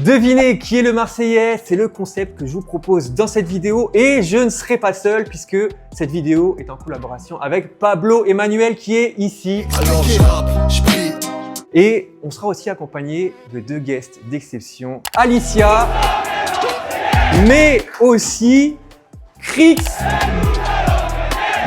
Devinez qui est le Marseillais, c'est le concept que je vous propose dans cette vidéo et je ne serai pas seul puisque cette vidéo est en collaboration avec Pablo Emmanuel qui est ici. Alors je rappe, je prie. Et on sera aussi accompagné de deux guests d'exception, Alicia, mais aussi Crix.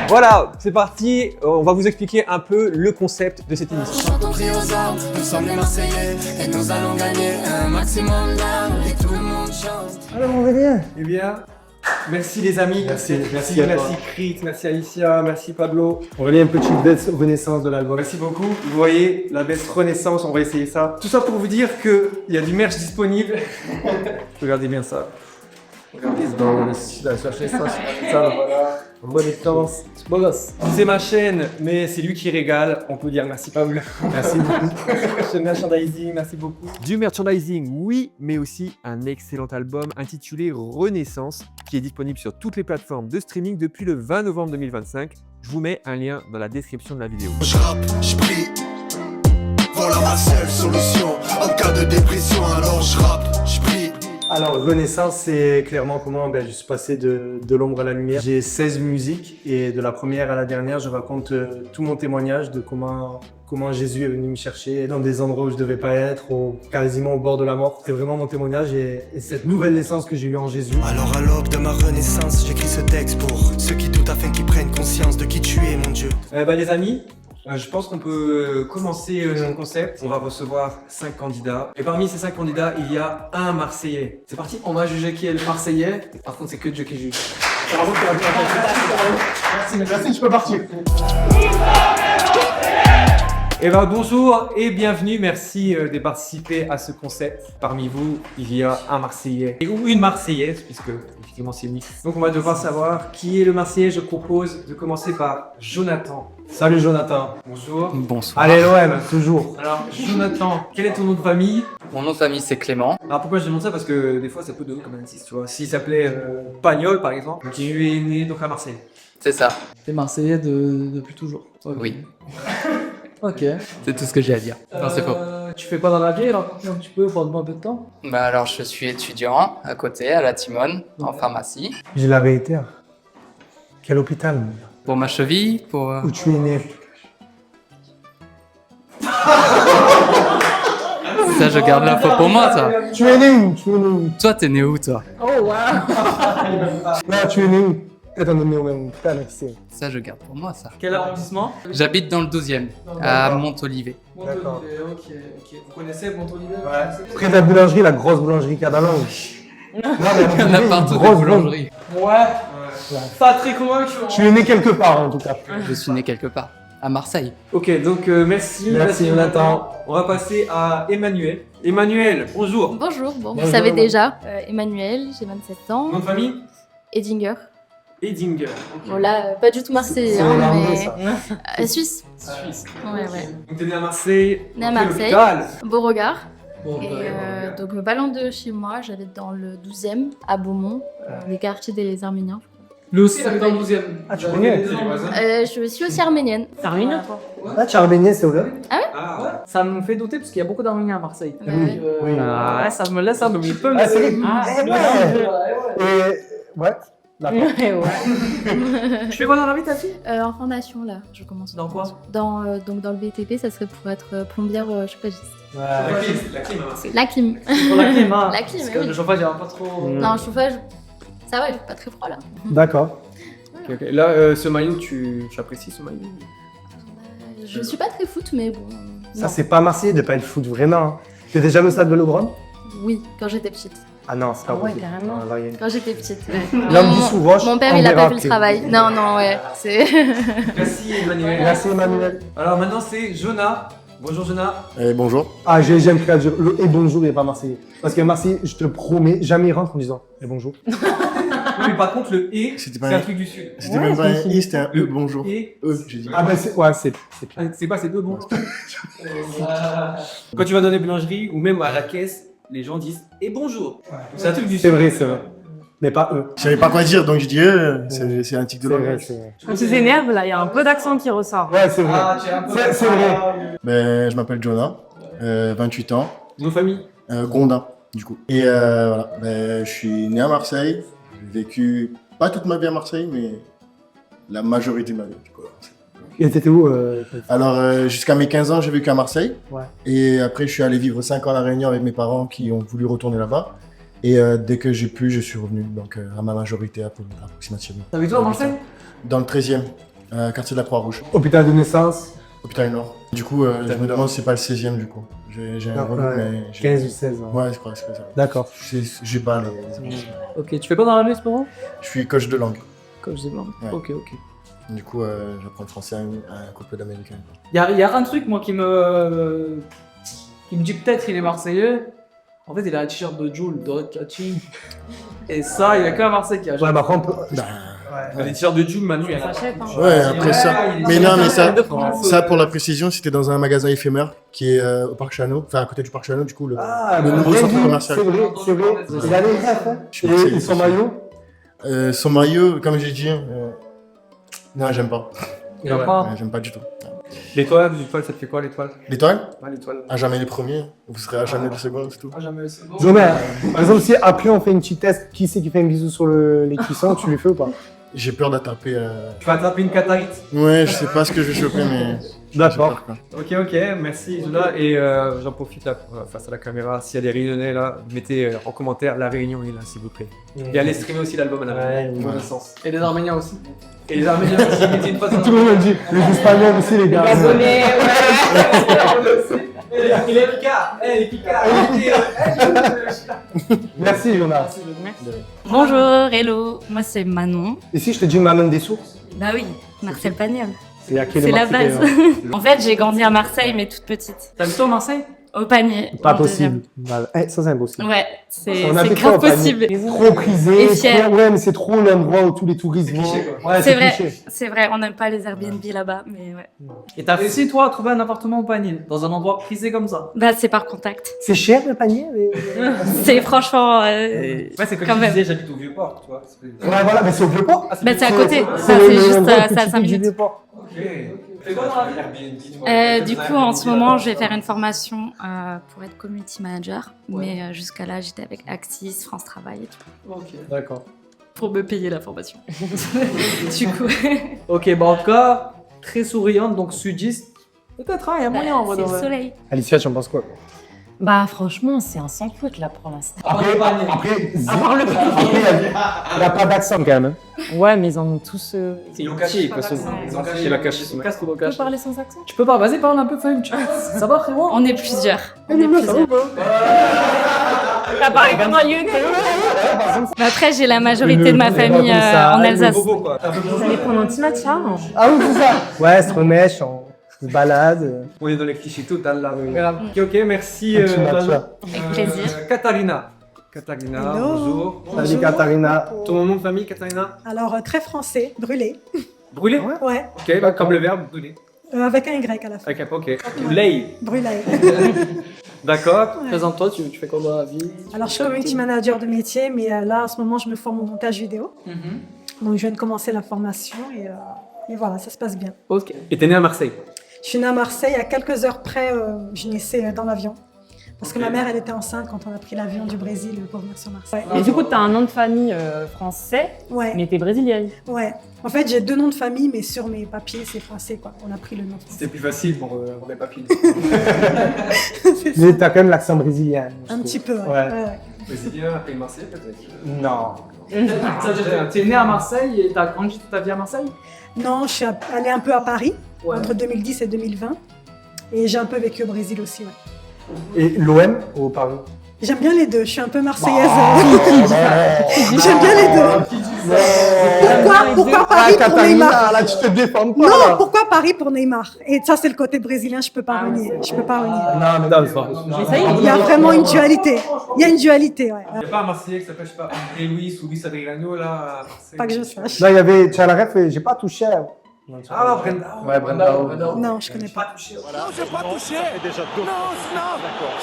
Voilà, c'est parti, on va vous expliquer un peu le concept de cette émission. On prie aux armes, nous sommes les Marseillais et nous allons gagner un maximum d'armes et tout le monde chante. Alors on va bien. Eh bien, merci les amis. Merci merci à toi. Crix, merci Alicia, merci Pablo. On revient une petite baisse renaissance de l'album. Merci beaucoup. Vous voyez, la baisse renaissance, on va essayer ça. Tout ça pour vous dire qu'il y a du merch disponible. Regardez bien ça. Regardez ça. Dans la chercher ça, voilà. Renaissance, c'est beau gosse. C'est ma chaîne, mais c'est lui qui régale. On peut dire merci Pablo. Merci beaucoup. Ce merchandising, merci beaucoup. Du merchandising, oui, mais aussi un excellent album intitulé Renaissance, qui est disponible sur toutes les plateformes de streaming depuis le 20 novembre 2025. Je vous mets un lien dans la description de la vidéo. Je rappe, je prie. Voilà ma seule solution en cas de dépression. Alors je rappe, je prie. Alors Renaissance, c'est clairement comment je suis passé de l'ombre à la lumière. J'ai 16 musiques et de la première à la dernière, je raconte tout mon témoignage de comment Jésus est venu me chercher dans des endroits où je devais pas être, quasiment au bord de la mort. C'est vraiment mon témoignage et cette nouvelle naissance que j'ai eue en Jésus. Alors à l'aube de ma renaissance, j'écris ce texte pour ceux qui doutent afin qu'ils prennent conscience de qui tu es, mon Dieu. Les amis, je pense qu'on peut commencer le concept. On va recevoir 5 candidats. Et parmi ces 5 candidats, il y a un Marseillais. C'est parti. On va juger qui est le Marseillais. Par contre, c'est que Dieu qui juge. Merci, je peux partir. Eh ben bonjour et bienvenue, merci de participer à ce concept. Parmi vous, il y a un Marseillais ou une Marseillaise, puisque effectivement c'est mix. Donc on va devoir savoir qui est le Marseillais. Je propose de commencer par Jonathan. Salut Jonathan. Bonjour. Bonsoir. Allez l'OM, toujours. Alors Jonathan, quel est ton nom de famille? Mon nom de famille, c'est Clément. Alors pourquoi je demande ça? Parce que des fois ça peut donner comme indice, tu vois. S'il s'appelait Pagnol par exemple, qui est né donc à Marseille. C'est ça. T'es Marseillais depuis toujours. Okay. Oui. Ok. C'est tout ce que j'ai à dire. Non, c'est faux. Tu fais quoi dans la vie alors? Un petit peu, pendant un peu de temps? Bah alors, je suis étudiant à côté, à la Timone, en pharmacie. J'ai la vérité. Quel hôpital? Pour ma cheville, pour... Où tu es né? Ça, je garde l'info pour moi, ça. Tu es né où? Tu es né où? Toi, t'es né où, toi? Oh wow! Là, tu es né où? Étant donné au même hôpital, ici. Ça, je garde pour moi, ça. Quel arrondissement? J'habite dans le 12e, à Montolivet. D'accord. Ok. Vous connaissez Montolivet? Près de la boulangerie, la grosse boulangerie Cadalan. Il y en a partout des boulangeries. Ouais. Pas très convaincu. Tu es né quelque part en tout cas. Je suis né quelque part, à Marseille. Ok, donc merci Jonathan. On va passer à Emmanuel. Emmanuel, bonjour. Bonjour, vous Bonjour. savez déjà, Emmanuel, j'ai 27 ans, Nom de famille? Edinger. Edinger. Voilà, pas du tout marseillais, C'est hein, hollandais, mais ça. Suisse. Suisse. Ouais. Donc t'es né à Marseille. Né à Quel Marseille. hôpital? Beauregard. Bon, Et donc pas loin de chez moi, j'habite dans le 12e, à Beaumont, les quartiers des Arméniens. Lui aussi, il habite dans le 12e. Ah, tu connais? Je suis aussi arménienne. Arménien, toi? Ah, tu es arménien, c'est ouvert? Ah ouais. Ça me fait douter parce qu'il y a beaucoup d'Arméniens à Marseille. Ouais. Oui. Ouais, ça me laisse un peu peu. Ah, c'est Ah, Et... Ouais. D'accord. Tu fais quoi dans la vie, ta fille? En formation là, je commence. Dans quoi? Donc dans le BTP, ça serait pour être plombière chauffagiste. La clim à Marseille. La clim. Pour la clim, hein. La clim, Parce que oui. le chauffage, il n'y a pas trop... Non, chauffage, ça va, il fait pas très froid là. D'accord. Ok. Là, ce maillot, tu apprécies ce maillot? Je suis pas très foot, mais bon. Ça, non. c'est pas Marseillais de pas être foot, vraiment. Hein. Tu étais jamais au stade de Vélodrome? Oui, quand j'étais petite. Ah non, c'est pas ouais, possible. carrément. Ah, là, il y a- Quand j'étais petite. L'homme dit souvent, Mon père, on il a verra pas fait le après. travail. Non, ouais. C'est. Merci Emmanuel. Merci Emmanuel. Alors maintenant c'est Jonah. Bonjour Jonah. Bonjour. Ah, j'aime faire dire le et bonjour, il n'est pas Marseillais. Parce que Marseillais, je te promets, jamais il rentre en disant et bonjour. Oui, mais par contre le et, C'était c'est pas un un- truc du sud. C'était même pas un i, c'était un e, bonjour. Et J'ai dit. Ah, ben c'est. Ouais, c'est pire. c'est pas ces deux bons. Quand tu vas dans les boulangeries ou même à la caisse, les gens disent et bonjour. C'est un truc du C'est sud. vrai, c'est vrai. Mais pas eux. Je savais pas quoi dire, donc je dis c'est un tic de C'est vrai, langage. c'est vrai. Quand tu t'énerves, là, il y a un peu d'accent qui ressort. Ouais, c'est vrai. Ah, tu es un peu- C'est vrai. Ben, je m'appelle Jonah, 28 ans, Nos familles. Gondin. du coup. Et voilà, ben, je suis né à Marseille. J'ai vécu, pas toute ma vie à Marseille, mais la majorité de ma vie, du coup. Et t'étais où Alors, jusqu'à mes 15 ans, j'ai vécu à Marseille. Ouais. Et après, je suis allé vivre 5 ans à La Réunion avec mes parents qui ont voulu retourner là-bas. Et dès que j'ai pu, je suis revenu, donc à ma majorité approximativement. T'habites où à Marseille? Dans le 13e, quartier de la Croix-Rouge, Hôpital de naissance hôpital Nord. Du coup, je me demande si c'est pas le 16e du coup. J'ai un revenu, mais... 15 ou 16 ans. Ouais, je crois que c'est ça. D'accord. J'ai pas les informations. Ok, tu fais quoi dans la vie, ce moment? Je suis coach de langue. Coach des langues. Ouais. Ok. Du coup, j'apprends le français à un couple d'Américains. Y a un truc, moi, qui me dit peut-être qu'il est Marseillais. En fait, il a un t-shirt de Jules, de Catching. Et ça, il y a qu'un Marseille qui a acheté. Ouais, bah, on peut... Les t-shirts de Jules, Manu, Ça achète, hein. Ouais, après ça. Mais non, mais ça, pour la la précision, c'était dans un magasin éphémère qui est au Parc Chano, enfin à côté du Parc Chano, du coup, le Ah, nouveau centre commercial. C'est vrai. Il a les refs, hein. Je suis Marseillais. Et son maillot Son maillot, comme j'ai dit, non, j'aime pas. Il a pas. Ouais, j'aime pas du tout. L'étoile, ça te fait quoi l'étoile? L'étoile Ouais, l'étoile. À jamais les premiers. Vous serez à jamais les secondes, c'est tout. Ah, jamais. C'est bon. Non, mais par exemple, si après on fait une petite test, qui c'est qui fait un bisou sur les cuissons, tu lui fais ou pas? J'ai peur d'attraper. Tu vas attraper une catarite. Ouais, je sais pas ce que je vais choper, mais. D'accord. Ok, merci Zola. Et j'en profite là face à la caméra. S'il y a des Réunionnais là, mettez en commentaire La Réunion est là, s'il vous plaît. Et allez streamer aussi l'album à la Réunion. Ouais. Bon sens. Et les Arméniens aussi. Et les Arméniens aussi, mettez une fois Tout le monde dit, les Espagnols aussi, les gars. Il est Picard. Les Picards. Merci, Jonas. Bonjour, hello, moi c'est Manon. Et si je te dis Manon des Sources, Bah oui, Marcel Pagnol. c'est à quel C'est la base. En fait, j'ai grandi à Marseille, mais toute petite. T'habites où à Marseille? Au panier. Pas en possible. Voilà. Ça, c'est impossible. deuxième. Ouais, c'est On a fait grave quoi au possible. Trop prisé. Et fier. Ouais, mais c'est trop l'endroit où tous les touristes vont. Ouais, C'est vrai, cliché. c'est vrai, on n'aime pas les Airbnb là-bas, mais ouais. Et t'as réussi, toi, à trouver un appartement au panier, dans un endroit prisé comme ça? Bah, c'est par contact. C'est cher le panier C'est franchement. Ouais, c'est comme Quand tu même. disais, j'habite au Vieux-Port, tu vois. Ouais, voilà, mais c'est au Vieux-Port. Bah, c'est à côté. Ça, c'est juste c'est à 5 minutes. Ok. Fais quoi dans la vie? Du coup, en ce moment, je vais faire une formation pour être community manager. Mais jusqu'à là, j'étais avec Axis, France Travail et tout. Ok. D'accord. Pour me payer la formation. Du coup. Ok, bah en tout cas, très souriante, donc sudiste. Peut-être, hein, il y a moyen en vrai. C'est de le vrai. soleil. Alicia, tu en penses quoi? Bah franchement, c'est un sans faute là pour l'instant. Après, il n'y a pas d'accent quand même. Ouais, mais ils en ont tous... Ils l'ont caché, quoi. Ils ont caché la caché. Casse tout, Tu peux cache. parler sans accent? Tu peux pas, vas-y, parle un peu, Fahim. Ça va, frérot? On est plusieurs. On est plusieurs. T'as parlé comme un young. Mais après, j'ai la majorité de ma famille en Alsace. Vous allez prendre un petit matcha? Ah oui, c'est ça. Ouais, se remèche, on se balade. On est dans les clichés total là. Ok, merci. Un petit matcha. Avec plaisir. Katharina. Katharina, Hello. bonjour. Salut Katharina. Ton nom de famille, Katharina? Alors, très français, brûlé. Brûlé? Ouais, Ok, bah, comme le verbe brûler. avec un Y à la fin. Ok, ok. Lay. Brûlé. D'accord. Présente-toi, tu fais quoi dans la vie? Alors, je suis community manager de métier, mais là, en ce moment, je me forme au montage vidéo. Donc, je viens de commencer la formation et voilà, ça se passe bien. Ok. Et t'es né à Marseille? Je suis née à Marseille, à quelques heures près, je naissais dans l'avion. Parce que ma mère, elle était enceinte quand on a pris l'avion du Brésil pour venir sur Marseille. Et du coup, t'as un nom de famille français, Ouais, mais t'es brésilienne. ouais. En fait, j'ai 2 noms de famille, mais sur mes papiers, c'est français, quoi. On a pris le nom français. C'était plus facile pour les papiers. Mais t'as quand même l'accent brésilien. je Un trouve. petit peu, ouais. Ouais. Ouais, ouais. Brésilien, après Marseille peut-être? Non. T'es né à Marseille et t'as grandi toute ta vie à Marseille? Non, je suis allée un peu à Paris, Ouais. entre 2010 et 2020. Et j'ai un peu vécu au Brésil aussi, ouais. Et l'OM au Paris? J'aime bien les deux, je suis un peu marseillaise. J'aime bien les deux. Pourquoi Paris pour Neymar? Là, tu te défends pas, Non, là. pourquoi Paris pour Neymar? Et ça, c'est le côté brésilien, je peux pas renier. Je peux pas renier. Non, mais non, c'est pas. Il y a vraiment une dualité. Il y a une dualité, ouais. Il n'y a pas un Marseillais qui s'appelle, je sais pas, André Luis ou Luis Adriano là à Marseille? Pas que je sache. Là, il y avait, tu as la ref, j'ai pas touché. Ah, Brenda. Ouais, Brenda. Non, je connais pas. touché. Non, j'ai pas touché. Déjà non,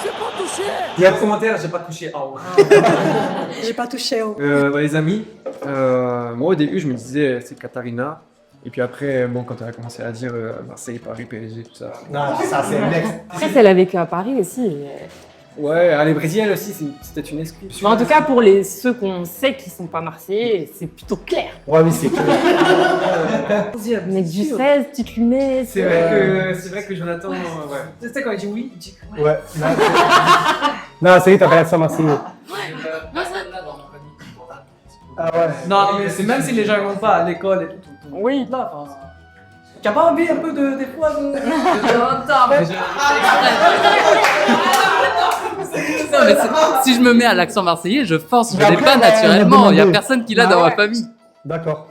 j'ai pas touché. Il y a un commentaire, j'ai pas touché. Ah, J'ai pas touché au. Les amis, moi au début je me disais c'est Katharina. Et puis après, bon, quand elle a commencé à dire Marseille, Paris, PSG, tout ça. Non, ça, c'est next. Après, elle a vécu à Paris aussi. Ouais, les Brésiliens aussi, c'était une excuse. Mais en tout cas, pour ceux qu'on sait qui sont pas marseillais, c'est plutôt clair. Ouais, mais c'est clair. Mais du 16, tu te le mets. C'est vrai que Jonathan. Ouais. Tu sais, quand il dit oui, il dit que Ouais. Non, ça y est, t'as pas l'accent marseillais. Ah ouais. non, mais c'est même si les gens vont pas à l'école et tout. Oui. Là, enfin. T'as pas envie un peu des fois de. Non, mais si je me mets à l'accent marseillais, je force, je l'ai pas naturellement. Il y a personne qui l'a dans ma famille. D'accord.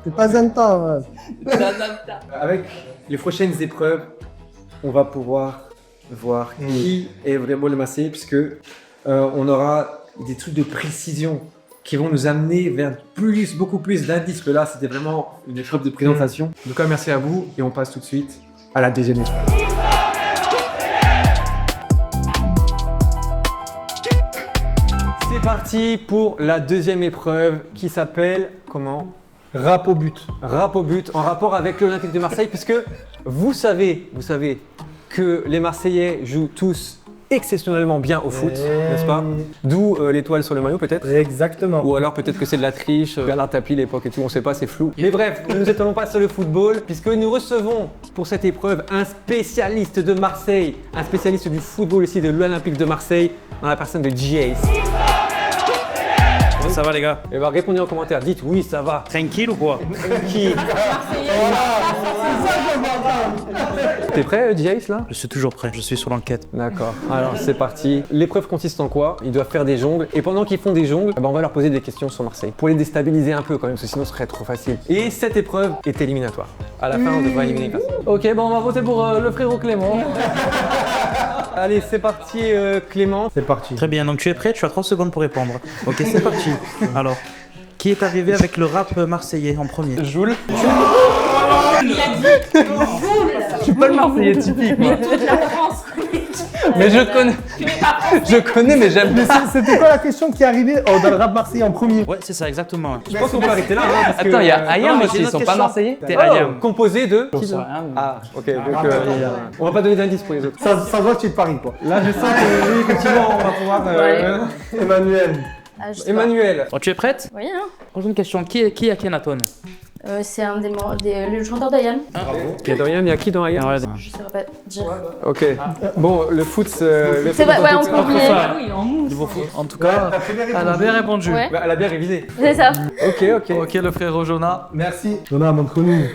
C'est pas un temps. Avec les prochaines épreuves, on va pouvoir voir qui est vraiment le Marseillais, puisque on aura des trucs de précision qui vont nous amener vers beaucoup plus d'indices que là. C'était vraiment une épreuve de présentation. En tout cas, merci à vous et on passe tout de suite à la deuxième épreuve. C'est parti pour la deuxième épreuve qui s'appelle comment? Rap au but. Rap au but, en rapport avec l'Olympique de Marseille, puisque vous savez que les Marseillais jouent tous exceptionnellement bien au foot, n'est-ce pas? D'où l'étoile sur le maillot peut-être. Exactement. Ou alors peut-être que c'est de la triche, Bernard Tapie l'époque et tout, on sait pas, c'est flou. Mais bref, nous n'étalons pas sur le football, puisque nous recevons pour cette épreuve un spécialiste de Marseille, un spécialiste du football ici de l'Olympique de Marseille, dans la personne de Jace. Ça va les gars? Et bah répondez en commentaire, dites oui ça va. Tranquille ou quoi? Tranquille. T'es prêt Jace là? Je suis toujours prêt, je suis sur l'enquête. D'accord, alors c'est parti. L'épreuve consiste en quoi? Ils doivent faire des jongles et pendant qu'ils font des jongles, on va leur poser des questions sur Marseille pour les déstabiliser un peu quand même, parce que sinon ce serait trop facile. Et cette épreuve est éliminatoire. À la fin on devra éliminer une personne. Ok, bon, on va voter pour le frérot Clément. Allez, c'est parti Clément. C'est parti. Très bien, donc tu es prêt? Tu as 30 secondes pour répondre. Ok, c'est parti. Alors, qui est arrivé avec le rap marseillais en premier? Joule. Je suis pas le Marseillais typique, moi. Toute la France. Mais je connais, mais j'aime pas. C'était quoi la question qui est arrivée dans le rap marseillais en premier? Ouais, c'est ça, exactement. Je pense qu'on peut arrêter là. Hein, parce Attends, il y a que, Ayam mais aussi, j'ai ils une sont autre pas question. marseillais? T'es Ayam. Composé de. Je sais rien. Ah, ok. Donc, on va pas donner d'indices pour les autres. Ça se voit que tu es de Paris, quoi. Là, je sens que oui, effectivement, on va pouvoir. Emmanuel. Ah, je sais pas. Emmanuel. Bon, tu es prête? Oui, hein. Prochaine question, qui est Akhenaton? C'est un le chanteur d'Ayam. Il y a Dorian, il y a qui dans Ayam? Je saurais pas dire. Ok. Bon, le foot, C'est vrai, ouais, on peut oublier. Oui, en mousse. En tout cas, elle a bien répondu. Ouais. Elle a bien révisé. C'est ça. Ok. Ok, le frérot Jonah. Merci. Jonah, montre-nous.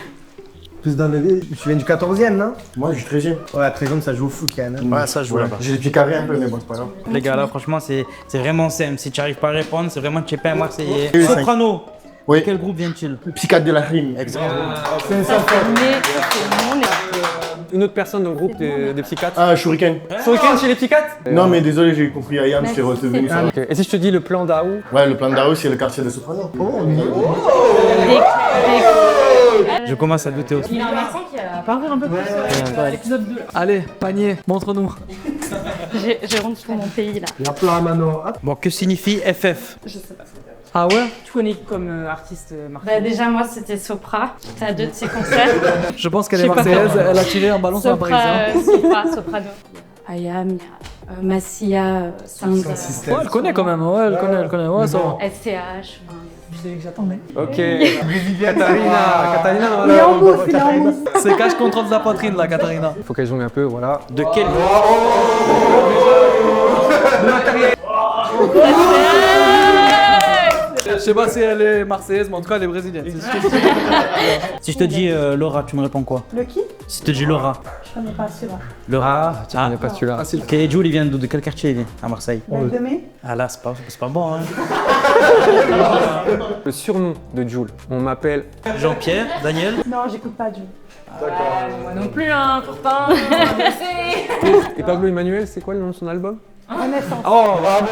Plus dans le... Tu viens du 14e, non? Moi, je suis 13e. Ouais, 13e, ça joue au foot quand même. Hein. Ouais, ça je joue là-bas. J'ai des petits carrés un peu, mais bon, c'est pas grave. Les gars, là, franchement, c'est vraiment simple. Si tu n'arrives pas à répondre, c'est vraiment que tu n'es pas un Marseillais. Oui, Soprano. Oui. Quel groupe vient-il? Psychiatre de la rime. Exactement. C'est un symphone. Une autre personne dans le groupe des psychiatres. Ah, Shuriken. Shuriken chez les psychiatres? Non, mais désolé, j'ai compris Ayam, je t'ai retenu. ça. Ok. Et si je te dis le plan d'Aou? Ouais, le plan d'Arou, c'est le quartier de Soprano. Je commence à douter aussi. Il a un accent qui a paru un peu plus. L'épisode 2. Allez, panier, montre-nous. J'ai honte pour mon pays là. La plan à Mano. Ah, Bon, que signifie FF? Je sais pas. Ah ouais? Tu connais comme artiste Bah, marseillais? déjà, moi, c'était Sopra. T'as deux de ses concerts. Je pense qu'elle Je est sais pas. marseillaise, elle a tiré un ballon sur un parisien. Soprano. Ayam, il y a Massia, Sand, Ouais, elle connaît quand même, ouais, elle connaît, ouais, ça va. SCH. Je sais que j'attendais. Ok. Katarina, Il est en mousse, il est en mousse. C'est cache contrôle de la poitrine, là, Katarina. Il faut qu'elle jongle un peu, voilà. De quel Je sais pas si elle est marseillaise, mais en tout cas, elle est brésilienne. Si je te dis Laura, tu me réponds quoi? Le qui? Si je te dis Laura. Je connais pas celui-là. Laura. Tu connais pas celui-là. Ok, Jules, il vient de quel quartier il vient? À Marseille. De mai? Ah là, c'est pas bon, hein. Le surnom de Jules, on m'appelle. Jean-Pierre, Daniel. Non, j'écoute pas Dieu. Moi non plus, hein, pourtant. Et Pablo Emmanuel, c'est quoi le nom de son album? Renaissance. Oh, bravo!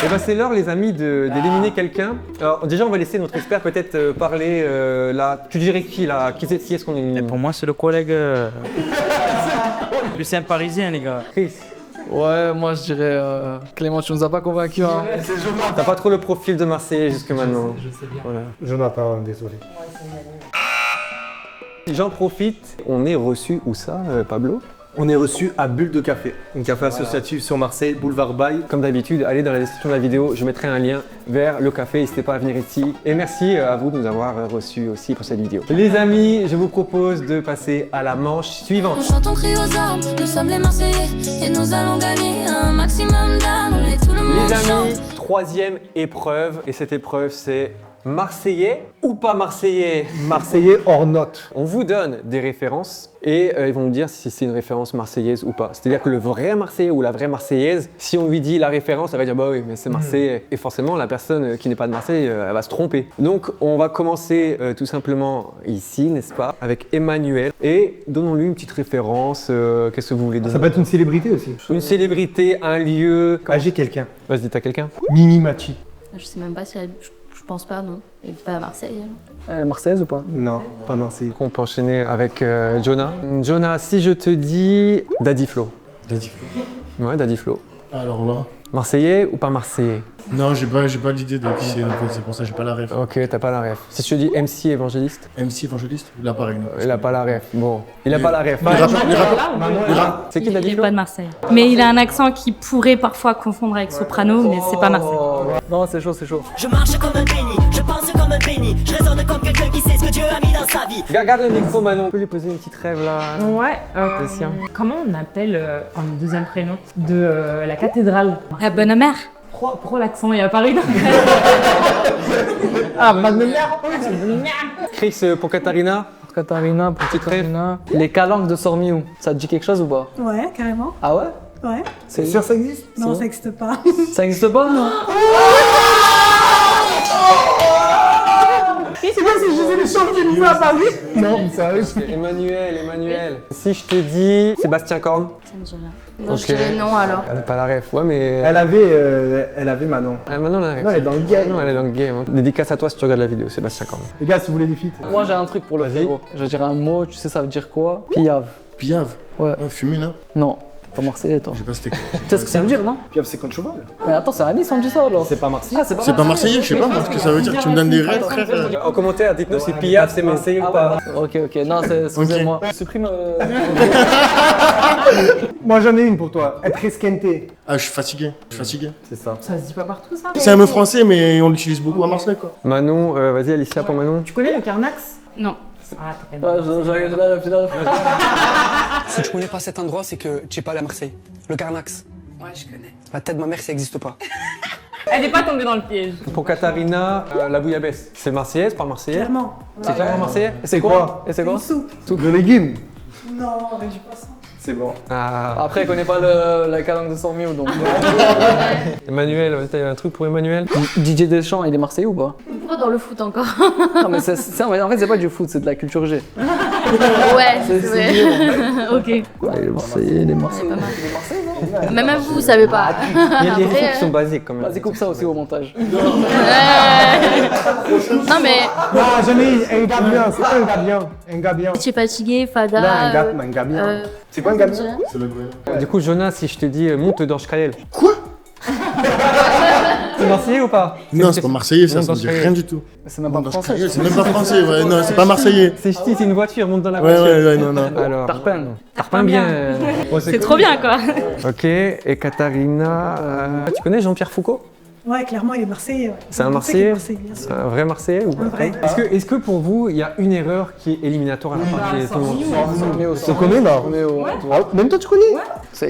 Et ben c'est l'heure les amis d'éliminer quelqu'un. Alors déjà on va laisser notre expert peut-être parler là. Tu dirais qui là? Qui est-ce qu'on élimine? Pour moi, c'est le collègue. Lui, c'est un parisien, les gars. Chris. Ouais, moi je dirais Clément, tu nous as pas convaincus. Hein. T'as pas trop le profil de Marseillais jusque maintenant. Je sais bien. Voilà. Jonathan, désolé. J'en profite, on est reçu où ça, Pablo? On est reçu à Bulle de Café, un café associatif sur Marseille, boulevard Baye. Comme d'habitude, allez dans la description de la vidéo, je mettrai un lien vers le café, n'hésitez pas à venir ici. Et merci à vous de nous avoir reçus aussi pour cette vidéo. Les amis, je vous propose de passer à la manche suivante. On chante, on crie aux armes, nous sommes les Marseillais et nous allons gagner un maximum d'armes. Et tout le monde Les amis, chante. troisième épreuve, et cette épreuve c'est Marseillais ou pas Marseillais? Marseillais hors note. On vous donne des références et ils vont nous dire si c'est une référence marseillaise ou pas. C'est-à-dire que le vrai Marseillais ou la vraie Marseillaise, si on lui dit la référence, elle va dire bah oui mais c'est Marseillais. Et forcément la personne qui n'est pas de Marseille, elle va se tromper. Donc on va commencer tout simplement ici, n'est-ce pas, avec Emmanuel. Et donnons-lui une petite référence. Qu'est-ce que vous voulez donner? Ça peut être une célébrité aussi. Une célébrité, un lieu. Ah, j'ai quelqu'un. Vas-y, t'as quelqu'un? Mimi Mati. Je sais même pas si elle... Je pense pas, non. Et pas à Marseille. Marseillaise ou pas? Non, pas Marseille. On peut enchaîner avec Jonah. Jonah, si je te dis Daddy Flo. Daddy Flo. Ouais, Daddy Flo. Alors là. Marseillais ou pas Marseillais? Non, j'ai pas l'idée de qui c'est, c'est pour ça que j'ai pas la ref. Ok, t'as pas la ref. Si je te dis MC évangéliste? MC évangéliste? Il a pareil. Il a pas la ref. Bon, il a pas la ref. C'est qui Daddy Flo? Il est pas de Marseille. Mais il a un accent qui pourrait parfois confondre avec soprano, mais c'est pas Marseille. Non, c'est chaud, c'est chaud. Je marche comme un béni, je pense comme un béni, je raisonne comme quelqu'un qui sait ce que Dieu a mis dans sa vie. Regarde le micro, Manon. On peut lui poser une petite rêve là. Ouais. Comment on appelle un deuxième prénom de la cathédrale? La bonne mère. Pourquoi l'accent est apparu? Ah, ma mère. Chris, pour Katharina. Katharina, pour Katharina. Les calanques de Sormiou, ça te dit quelque chose ou pas? Ouais, carrément. Ah ouais? Ouais. C'est sûr ça existe? Non, ça n'existe pas. Ça existe pas? Non. C'est pas si je faisais les chants qui nous a apparu? Non, mais sérieux. Emmanuel. Si je te dis Sébastien Korn. Ça me dit rien. Non, je dirais non alors. Elle a pas la ref. Ouais, mais. Elle avait Manon. Manon la ref. Non, elle est dans le game. Non, elle est dans le game. Dédicace à toi si tu regardes la vidéo, Sébastien Korn. Les gars, si vous voulez des feats. Moi j'ai un truc pour le frérot. Je dirais un mot, tu sais ça veut dire quoi? Piave. Piave? Ouais. Fumé là? Non. Pas Marseillais, toi. Je sais pas c'était quoi. Tu sais ce que ça veut dire, non? Piave, c'est contre cheval. Mais attends, c'est à Nice, on dit ça alors. C'est pas Marseille. Ah, C'est pas Marseillais, je sais pas ce que ça veut dire. Tu me donnes des rêves, frère. En commentaire, dites-nous si Piaf c'est Marseillais ou pas. Ok, non, excusez-moi. Supprime. Moi, j'en ai une pour toi. Être esquinté. Ah, je suis fatigué. C'est ça. Ça se dit pas partout ça? C'est un mot français, mais on l'utilise beaucoup à Marseille, quoi. Manon, vas-y, Alicia pour Manon. Tu connais le Carnax? Non. Ah, t'es Si tu connais pas cet endroit, c'est que tu es pas allé à Marseille. Le Carnax. Ouais, je connais. La tête de ma mère, ça existe pas. Elle est pas tombée dans le piège. Pour Katharina, la bouillabaisse. C'est marseillaise, pas marseillais? Clairement. C'est clairement marseillais? Et c'est quoi? Et c'est quoi? Une soupe. Soupe de légumes. Non, mais j'ai pas ça. C'est bon. Ah. Après, elle connaît pas la calanque de Sormiou, donc. Emmanuel, t'as un truc pour Emmanuel? DJ Deschamps, il est Marseillais ou pas? Pourquoi dans le foot encore? Non, mais en fait, c'est pas du foot, c'est de la culture G. Ouais, c'est vrai. Ok. Ouais, les Marseillais, les Marseillais. Pas mal. Même vous savez pas. Il y a des Après, réflexions basiques quand même. Vas-y, coupe ça aussi au montage. Non mais. Non, j'en ai un gars bien. C'est pas un gars bien. Un gars bien. Je suis fatiguée, Fada. Là, un gars bien. C'est quoi un gars bien? C'est le bruit. Du coup, Jonas, si je te dis monte dans Schkael. Quoi? C'est marseillais ou pas? Non, c'est pas marseillais, ça Monte me dans dit Schkael. rien du tout. C'est même pas français. C'est même pas français, ouais. Non, c'est pas marseillais. C'est ch'ti, c'est une voiture, monte dans la Ouais, voiture. non. Alors, Tarpin. Tarpin bien. Ouais, C'est trop bien, quoi. Ok, et Katharina, tu connais Jean-Pierre Foucault? Ouais, clairement, il est Marseillais. Ouais. C'est un On sait qu'il est Marseillais? bien sûr. C'est un vrai Marseillais ou Un pas? vrai. Est-ce que pour vous, il y a une erreur qui est éliminatoire à la fin de tout le monde? Tu connais là? Même toi, tu connais?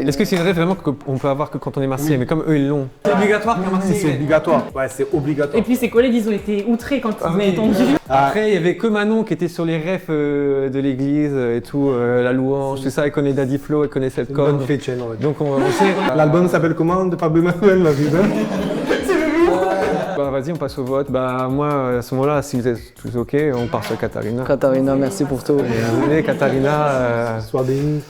Est-ce que c'est une rêve vraiment qu'on peut avoir que quand on est Marseillais, mais comme eux ils l'ont? C'est obligatoire qu'un Marseillais. C'est obligatoire. Ouais, c'est obligatoire. Et puis ses collègues, ils ont été outrés quand ils ont entendu. Après, il y avait que Manon qui était sur les refs de l'église et tout, la louange, tout ça. Elle connaît Daddy Flo, elle connaît cette conne. Donc on sait. L'album s'appelle comment de Pablo Emmanuel, la vie? Bah vas-y, on passe au vote. Bah moi, à ce moment-là, si vous êtes tous ok, on part sur Katharina. Katharina, merci pour tout. Désolé, Katharina. Sois béni.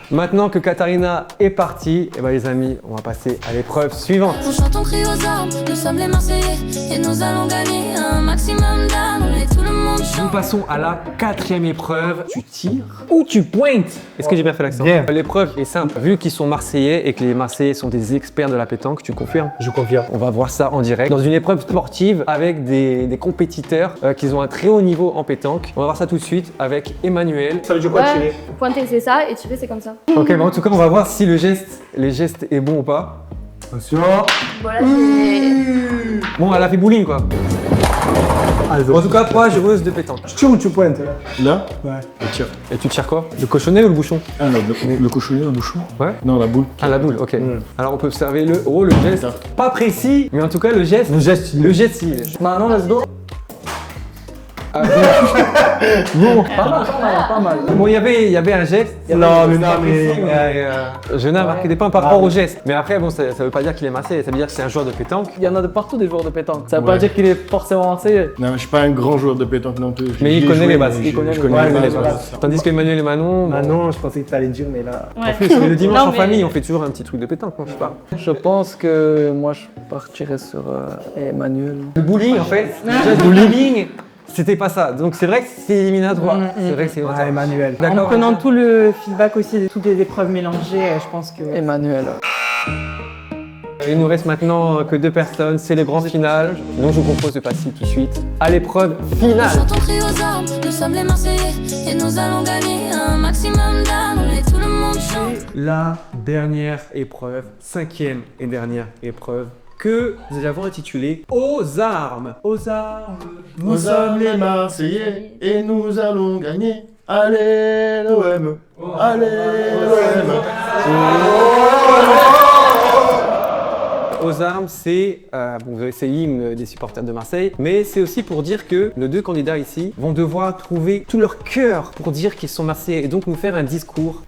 Maintenant que Katharina est partie, et ben les amis, on va passer à l'épreuve suivante. On chante, on crie aux armes, nous sommes les Marseillais et nous allons gagner un maximum d'armes. Et tout le monde monde chante. Nous passons à la 4e épreuve. Tu tires ou tu pointes. Est-ce que j'ai bien fait l'accent? Bien. L'épreuve est simple. Vu qu'ils sont Marseillais et que les Marseillais sont des experts de la pétanque, tu confirmes? Je confirme. On va voir ça en direct. Dans une épreuve sportive avec des compétiteurs qui ont un très haut niveau en pétanque. On va voir ça tout de suite avec Emmanuel. Ça veut dire quoi Ouais, tirer? pointer c'est ça et tirer c'est comme ça. Ok, mais en tout cas, on va voir si le geste est bon ou pas. Attention. Bon là c'est... Bon, elle a fait bowling quoi. En tout cas, 3 joueuses de pétanque. Je tire ou tu pointes là? Là? Ouais. Je tire. Et tu tires quoi? Le cochonnet ou le bouchon? Ah non, le cochonnet, le bouchon? Ouais. Non, la boule. Ah, la boule, ok. Alors on peut observer le geste. Pas précis, mais en tout cas le geste. Le geste, si. Maintenant, let's go. Bon, Pas mal. bon, il y avait un geste. Non, mais non, mais. Je n'ai marqué des points par rapport au geste. Mais après, bon, ça veut pas dire qu'il est marseillais, ça veut dire que c'est un joueur de pétanque. Il y en a de partout des joueurs de pétanque. Ça veut Ouais. pas dire qu'il est forcément marseillais. Non, mais je suis pas un grand joueur de pétanque non plus. Mais il connaît les bases. Il connaît Je les connais bases. les bases. Tandis qu'Emmanuel et Manon, Ah non, je pensais que t'allais dire, mais là. en plus, le dimanche Non, en mais- famille, on fait toujours un petit truc de pétanque, je sais pas. Je pense que moi je partirais sur Emmanuel. Le bowling, en fait, déjà, le bowling, c'était pas ça. Donc c'est vrai que c'est éliminatoire. C'est vrai que c'est Ouais, Emmanuel. En prenant tout le feedback aussi de toutes les épreuves mélangées, je pense que... Emmanuel. Il nous reste maintenant que 2 personnes, c'est les grandes finales. Donc je vous propose de passer tout de suite à l'épreuve Nous finale. chantons crie aux armes, nous sommes les Marseillais et nous allons gagner un maximum d'armes et tout le monde chante. La dernière épreuve, 5e et dernière épreuve, que nous avons intitulée Aux armes. Aux armes. Nous sommes les Marseillais et nous allons gagner. Allez l'OM, allez l'OM. Aux armes, c'est l'hymne des supporters de Marseille, mais c'est aussi pour dire que nos 2 candidats ici vont devoir trouver tout leur cœur pour dire qu'ils sont Marseillais et donc nous faire un discours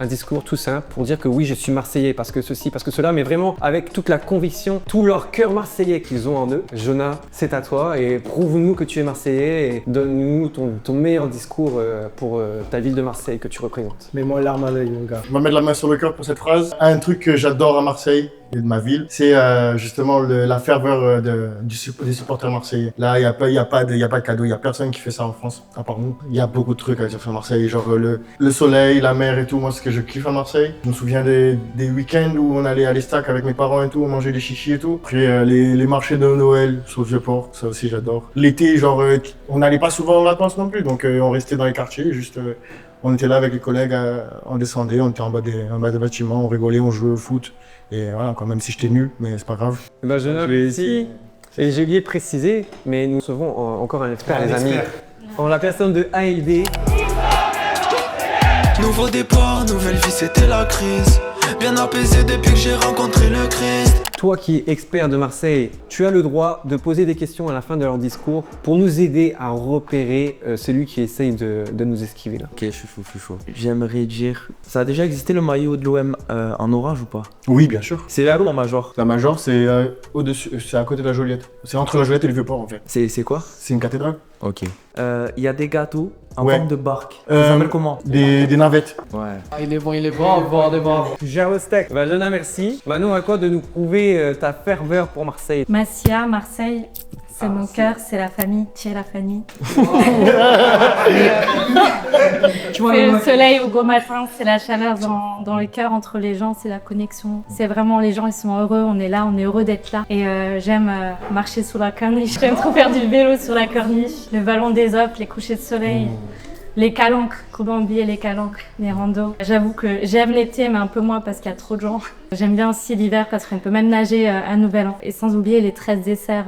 tout simple pour dire que oui, je suis Marseillais parce que ceci, parce que cela, mais vraiment avec toute la conviction, tout leur cœur marseillais qu'ils ont en eux. Jonah, c'est à toi et prouve-nous que tu es Marseillais et donne-nous ton meilleur discours pour ta ville de Marseille que tu représentes. Mets-moi l'arme à l'œil, mon gars. Je vais mettre la main sur le cœur pour cette phrase. Un truc que j'adore à Marseille et de ma ville, c'est justement la ferveur des supporters marseillais. Là, il y a pas de cadeau, il y a personne qui fait ça en France, à part nous. Il y a beaucoup de trucs à dire sur Marseille, genre le soleil, la mer et tout. Moi, ce que je kiffe à Marseille, je me souviens des week-ends où on allait à l'Estac avec mes parents et tout, on mangeait des chichis et tout. Après, les marchés de Noël sur le Vieux-Port, ça aussi j'adore. L'été, genre, on n'allait pas souvent en vacances non plus, donc on restait dans les quartiers, juste... on était là avec les collègues, on descendait, on était en bas des bâtiments, on rigolait, on jouait au foot. Et voilà, quand même si j'étais nul, mais c'est pas grave. Ben, Jonah, merci. Et j'ai oublié de préciser, mais nous recevons encore un expert, les amis. En la personne de ALD. Nouveau départ, nouvelle vie, c'était la crise. Bien apaisé depuis que j'ai rencontré le Christ. Toi qui es expert de Marseille, tu as le droit de poser des questions à la fin de leur discours pour nous aider à repérer celui qui essaye de nous esquiver là. Ok, je suis chaud. J'aimerais dire... Ça a déjà existé le maillot de l'OM en orange ou pas? Oui, bien sûr. C'est là où en major? La Major, c'est au-dessus, c'est à côté de la Joliette. C'est entre la Joliette et le Vieux-Port en fait. C'est quoi? C'est une cathédrale. Ok. Il y a des gâteaux en Ouais. forme de barque. Ça s'appelle comment? Des navettes. Ouais. Il est bon, voir des bras. Tu gères le steak. Bah, Jonah, merci. Manon, à quoi de nous prouver ta ferveur pour Marseille? Massia, Marseille, c'est mon cœur, c'est la famille, tu es la famille. Tu vois, C'est le soleil au beau matin, c'est la chaleur dans le cœur entre les gens, c'est la connexion. C'est vraiment les gens, ils sont heureux, on est là, on est heureux d'être là. Et j'aime marcher sous la corniche, j'aime trop faire du vélo sur la corniche, le ballon des Opes, les couchers de soleil. Les calanques, comment oublier les calanques, les randos. J'avoue que j'aime l'été, mais un peu moins parce qu'il y a trop de gens. J'aime bien aussi l'hiver parce qu'on peut même nager à Nouvel An. Et sans oublier les 13 desserts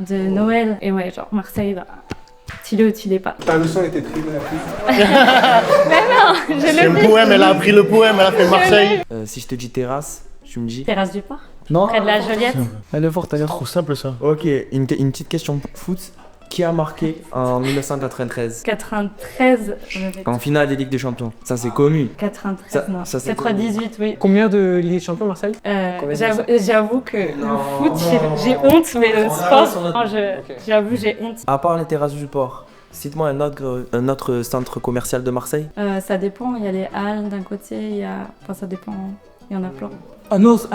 de Noël. Et ouais, genre Marseille, bah, tu l'es ou tu l'es pas. Ta leçon était très bien apprise. Mais non, je C'est le le dis. poème, elle a appris le poème, elle a fait Marseille. Si je te dis terrasse, tu me dis... Terrasse du port, Non? près de la Joliette. Elle est forte, elle est Trop simple ça. Ok, une petite question foot. Qui a marqué en 1993 93, en finale des Ligues des Champions? Ça c'est connu. 93, Ça- non. ça, c'est 98, oui. Combien de Ligue des Champions, Marseille? J'avoue que le foot, j'ai honte, mais le sport, non, j'avoue, j'ai honte. À part les terrasses du port, cite-moi un autre centre commercial de Marseille. Ça dépend, il y a les halles d'un côté, il y a... Enfin, ça dépend Il y en a plein. Un autre,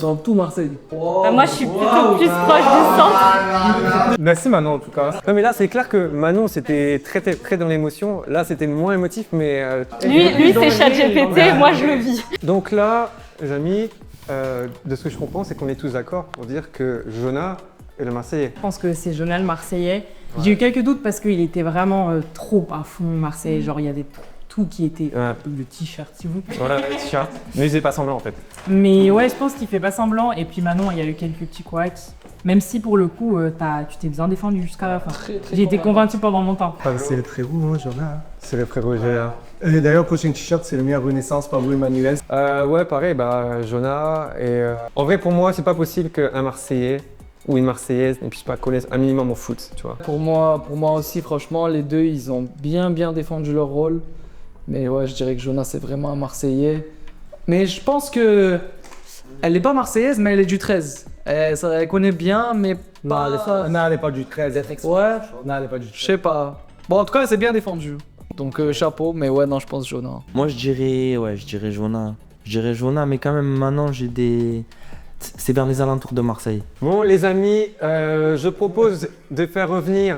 dans tout Marseille. Moi, je suis plutôt plus proche du centre. Merci Manon en tout cas. Non mais là c'est clair que Manon c'était très dans l'émotion, là c'était moins émotif mais... Lui c'est ChatGPT, moi je le vis. Donc là, les amis, de ce que je comprends c'est qu'on est tous d'accord pour dire que Jonah est le Marseillais. Je pense que c'est Jonah le Marseillais. J'ai eu quelques doutes parce qu'il était vraiment trop à fond Marseillais, genre il y avait tout qui était le t-shirt s'il vous plaît. Voilà, le t-shirt. Mais il faisait pas semblant en fait. Mais ouais, je pense qu'il fait pas semblant. Et puis Manon, il y a eu quelques petits couacs. Même si pour le coup, tu t'es bien défendu jusqu'à la fin. J'ai été convaincu pendant longtemps. C'est le frérot, Jonah. C'est le frérot Jonah. D'ailleurs, prochain t-shirt, c'est le mien Renaissance, Pablo Emmanuel. Ouais, pareil, Jonah. Et en vrai, pour moi, c'est pas possible qu'un Marseillais ou une Marseillaise ne puisse pas connaître un minimum au foot, tu vois. Pour moi aussi, franchement, les deux, ils ont bien défendu leur rôle. Mais ouais, je dirais que Jonah, c'est vraiment un Marseillais. Mais je pense que elle n'est pas marseillaise, mais elle est du 13. Elle connaît bien, mais Non, elle n'est pas du 13. Ouais, Non, elle n'est pas du 13. je sais pas. Bon, en tout cas, elle s'est bien défendue. Donc chapeau, mais ouais, non, je pense Jonah. Moi, je dirais Jonah. Je dirais Jonah, mais quand même, maintenant, j'ai des... C'est vers les alentours de Marseille. Bon, les amis, je propose de faire revenir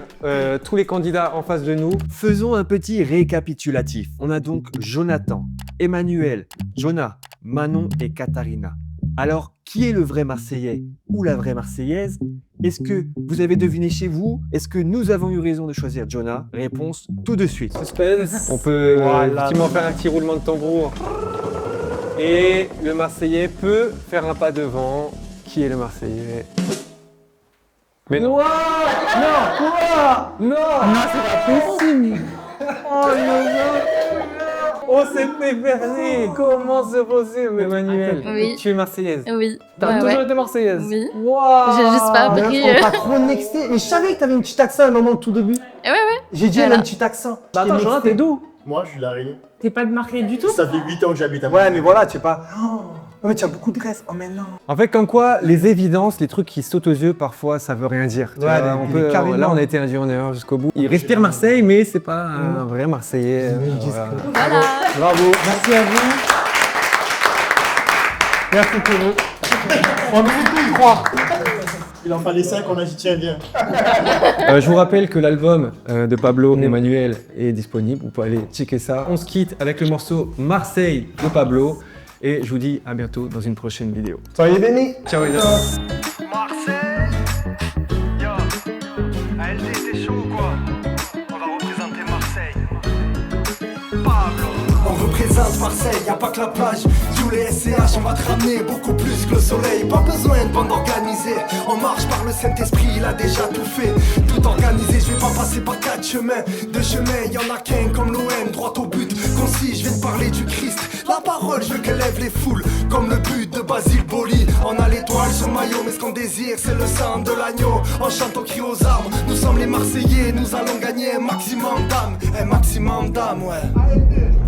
tous les candidats en face de nous. Faisons un petit récapitulatif. On a donc Jonathan, Emmanuel, Jonah, Manon et Katharina. Alors, qui est le vrai Marseillais ou la vraie Marseillaise? Est-ce que vous avez deviné chez vous? Est-ce que nous avons eu raison de choisir Jonah? Réponse tout de suite. Suspense. On peut effectivement faire un petit roulement de tambour. Et le Marseillais peut faire un pas devant. Qui est le Marseillais? Mais non. Non, c'est pas possible. Oh non. On s'est fait berner. Comment c'est possible, Emmanuel? Oui. Tu es Marseillaise? Oui. T'as toujours été Marseillaise? Oui. Wow. J'ai juste pas appris. On t'a trop nexté. Mais je savais que t'avais un petit accent à un moment au tout début. Ouais. J'ai dit, elle a un petit accent. Bah attends, Jonah, t'es d'où? Moi, je suis de La Réunion. T'es pas de Marseille du tout? Ça fait 8 ans que j'habite à Ouais, Marseille. mais voilà, tu sais pas. Oh, mais tu as beaucoup de graisse. Oh, mais non. En fait, comme quoi, les évidences, les trucs qui sautent aux yeux, parfois, ça veut rien dire. Tu Ouais, vois, carrément. là, on a été induit en erreur jusqu'au bout. Il respire Marseille, mais c'est pas un vrai Marseillais. Voilà. Voilà. Bravo. Merci à vous. Merci pour vous. On peut y croire. Il en fallait 5, on a dit tiens, viens. Je vous rappelle que l'album de Pablo Emmanuel est disponible, vous pouvez aller checker ça. On se quitte avec le morceau Marseille de Pablo et je vous dis à bientôt dans une prochaine vidéo. Soyez bénis. Ciao les gars. Marseille, yo, ALD t'es chaud ou quoi? On va représenter Marseille. Pablo. On représente Marseille, y'a pas que la plage. Tous les SCH, on va te ramener beaucoup plus que le soleil. Pas besoin de bande organisée. On marche par le Saint-Esprit, il a déjà tout fait. Tout organisé, je vais pas passer par 4 chemins. 2 chemins, y'en a qu'un comme l'OM, droit au but. Concis, je viens de parler du Christ. La parole, je veux qu'elle lève les foules. Comme le but de Basile Boli. On a l'étoile sur le maillot, mais ce qu'on désire, c'est le sang de l'agneau. On chante, on crie aux armes. Nous sommes les Marseillais, nous allons gagner un maximum d'âme. Un maximum d'âme, ouais.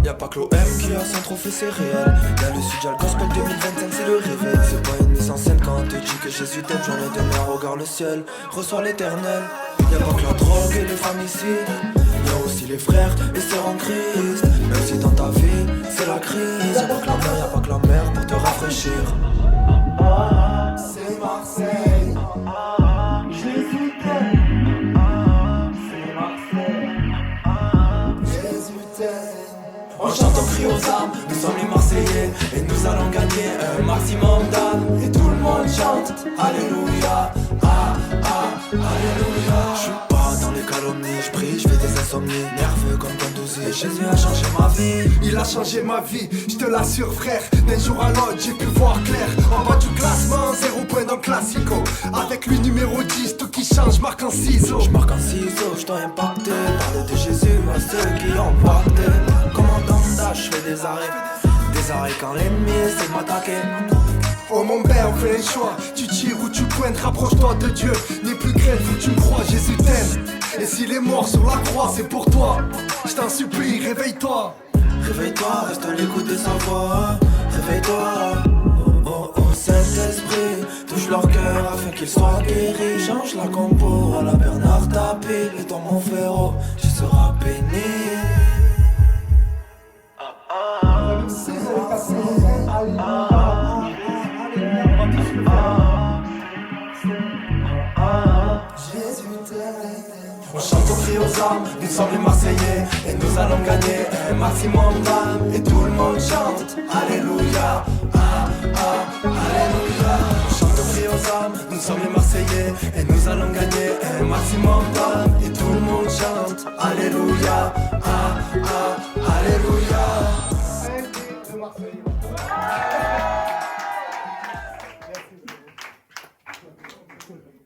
Y'a pas que l'OM qui a son trophée, c'est réel. Y'a le Sud, y'a le Gospel 2025, c'est le réveil. C'est pas une mise en scène quand on te dit que Jésus t'aime. J'en ai des mères, regarde le ciel, reçois l'éternel. Y'a pas que la drogue et les femmes-icides. Y'a aussi les frères et sœurs en Christ. Même si dans ta vie, c'est la crise. Y'a pas que la mer, y'a pas que la mer pour te rafraîchir. C'est Marseille. Jésus t'aime. C'est Marseille. Jésus t'aime. On chante, on crie aux armes, nous sommes les Marseillais. Et nous allons gagner un maximum d'âmes. Et tout le monde chante, Alléluia. Alléluia. Je suis pas dans les calomnies, je prie, je fais des insomnies. Nerveux comme Gandouzi, Jésus a changé ma vie. Il a changé ma vie, je te l'assure frère. D'un jour à l'autre j'ai pu voir clair. En bas du classement, 0 point dans le classico. Avec lui numéro 10, tout qui change, marque en ciseaux. Je marque en ciseaux, je dois impacter. Parle de Jésus à ceux qui ont pacté. Commandant d'âge, je fais des arrêts quand l'ennemi essaie de m'attaquer. Oh mon père, fais un choix. Tu tires ou tu pointes, rapproche-toi de Dieu. N'aie plus crainte, faut que tu me crois, Jésus t'aime. Et s'il est mort sur la croix, c'est pour toi. Je t'en supplie, réveille-toi. Réveille-toi, reste à l'écoute de sa voix. Réveille-toi. Oh, oh, Saint-Esprit, touche leur cœur afin qu'ils soient guéris. Change la compo à la Bernard Tapie. Et dans mon ferro, tu seras béni. C'est Marseille. crie aux armes, nous sommes les Marseillais et nous allons gagner un maximum d'âmes. Et tout le monde chante, Alléluia, Alléluia. On chante au cri aux armes, nous sommes les Marseillais et nous allons gagner un maximum d'âmes. Et tout le monde chante, Alléluia, Alléluia.